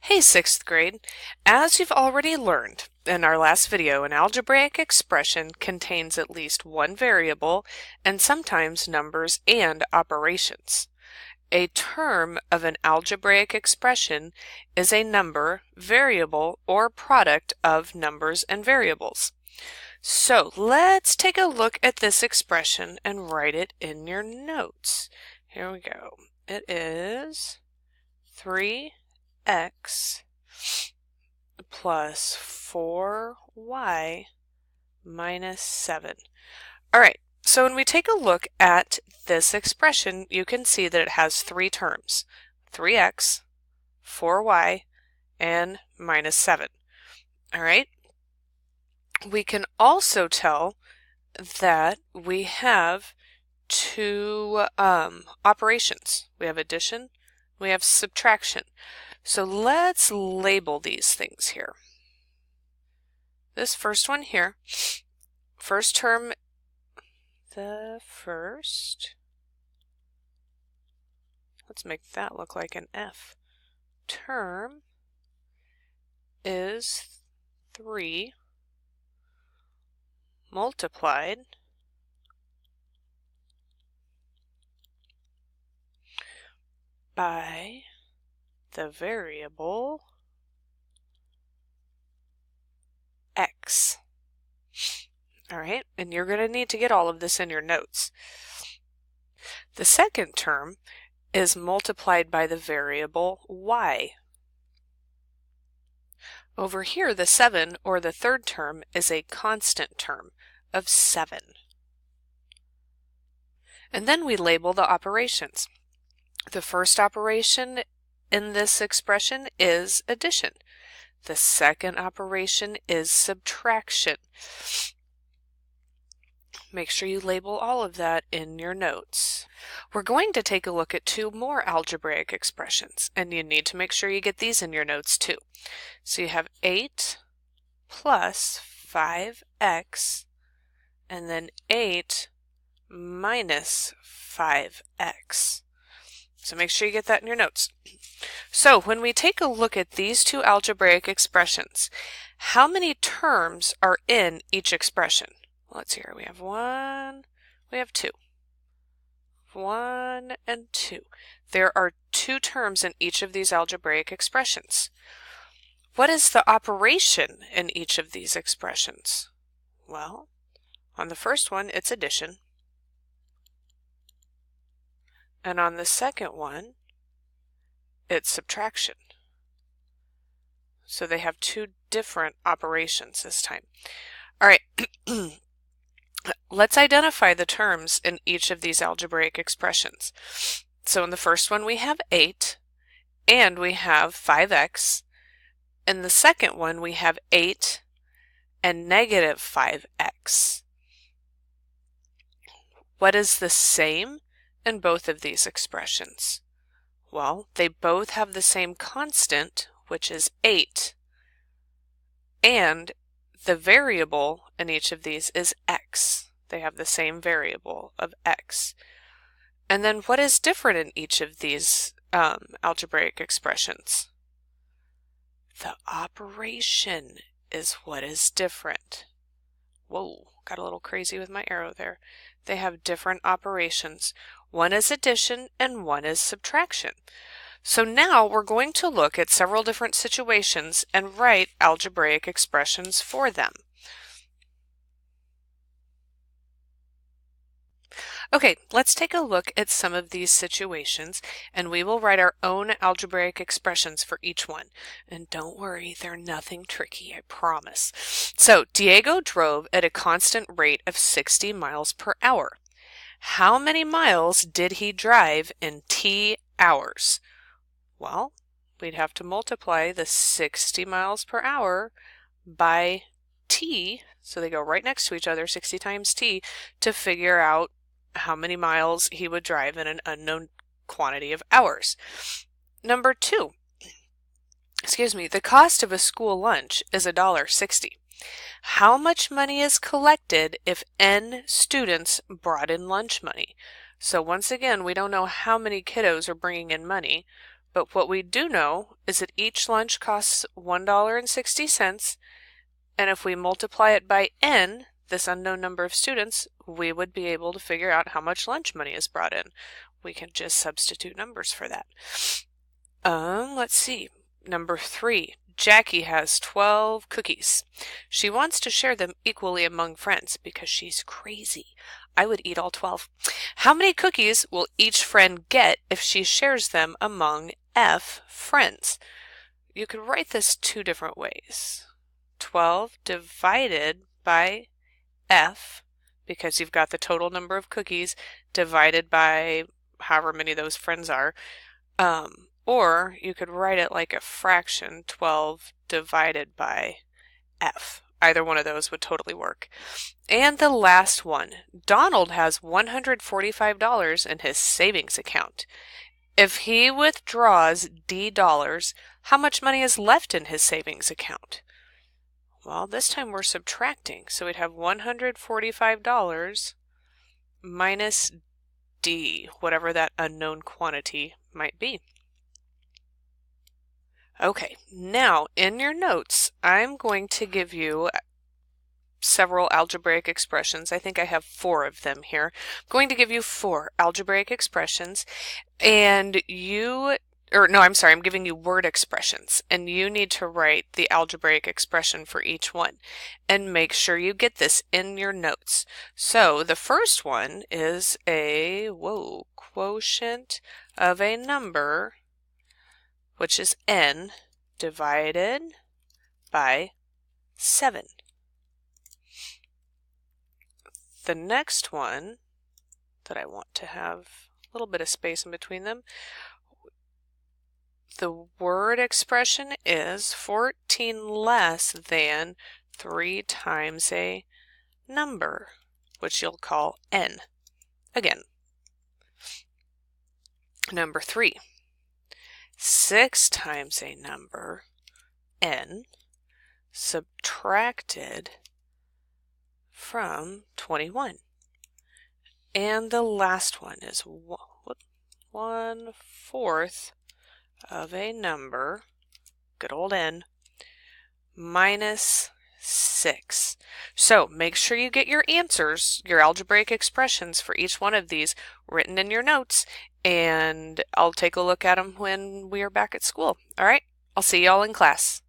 Hey, 6th grade. As you've already learned in our last video, an algebraic expression contains at least one variable and sometimes numbers and operations. A term of an algebraic expression is a number, variable, or product of numbers and variables. So let's take a look at this expression and write it in your notes. Here we go. It is 3x plus 4y minus 7. All right, so when we take a look at this expression, you can see that it has three terms: 3x, 4y, and minus 7. All right, we can also tell that we have two operations. We have addition, we have subtraction. So let's label these things here. This first one here, first term, let's make that look like an F. Term is 3 multiplied by the variable x. All right, and you're going to need to get all of this in your notes. The second term is multiplied by the variable y. Over here, the 7, or the third term, is a constant term of 7. And then we label the operations. The first operation in this expression is addition. The second operation is subtraction. Make sure you label all of that in your notes. We're going to take a look at two more algebraic expressions, and you need to make sure you get these in your notes too. So you have 8 plus 5x, and then 8 minus 5x. So make sure you get that in your notes. So when we take a look at these two algebraic expressions, how many terms are in each expression? Well, let's see here. We have 1, we have 2. 1 and 2. There are 2 terms in each of these algebraic expressions. What is the operation in each of these expressions? Well, on the first one, it's addition. And on the second one, it's subtraction. So they have 2 different operations this time. All right, let's identify the terms in each of these algebraic expressions. So in the first one, we have 8, and we have 5x. In the second one, we have 8 and negative 5x. What is the same in both of these expressions? Well, they both have the same constant, which is 8, and the variable in each of these is x. They have the same variable of x. And then what is different in each of these algebraic expressions? The operation is what is different. Whoa, got a little crazy with my arrow there. They have different operations. One is addition and one is subtraction. So now we're going to look at several different situations and write algebraic expressions for them. Okay, let's take a look at some of these situations, and we will write our own algebraic expressions for each one. And don't worry, they're nothing tricky, I promise. So, Diego drove at a constant rate of 60 miles per hour. How many miles did he drive in t hours? Well, we'd have to multiply the 60 miles per hour by t, so they go right next to each other, 60 times t, to figure out how many miles he would drive in an unknown quantity of hours. Number 2, the cost of a school lunch is $1.60. How much money is collected if n students brought in lunch money? So once again, we don't know how many kiddos are bringing in money. But what we do know is that each lunch costs $1.60, and if we multiply it by n, this unknown number of students, we would be able to figure out how much lunch money is brought in. We can just substitute numbers for that. Let's see. Number 3. Jackie has 12 cookies. She wants to share them equally among friends because she's crazy. I would eat all 12. How many cookies will each friend get if she shares them among F friends? You could write this 2 different ways. 12 divided by F, because you've got the total number of cookies divided by however many those friends are. Or you could write it like a fraction, 12 divided by F. Either one of those would totally work. And the last one, Donald has $145 in his savings account. If he withdraws D dollars, how much money is left in his savings account? Well, this time we're subtracting, so we'd have $145 minus D, whatever that unknown quantity might be. Okay, now in your notes, I'm going to give you several algebraic expressions. I think I have 4 of them here. I'm going to give you 4 algebraic expressions, and I'm giving you word expressions, and you need to write the algebraic expression for each one. And make sure you get this in your notes. So the first one is a quotient of a number, which is n, divided by 7. The next one that I want to have a little bit of space in between them, the word expression is 14 less than 3 times a number, which you'll call n. Again, number 3. 6 times a number, n, subtracted from 21. And the last one is 1/4 of a number, good old n, minus 6. So make sure you get your answers, your algebraic expressions for each one of these written in your notes, and I'll take a look at them when we are back at school. All right, I'll see y'all in class.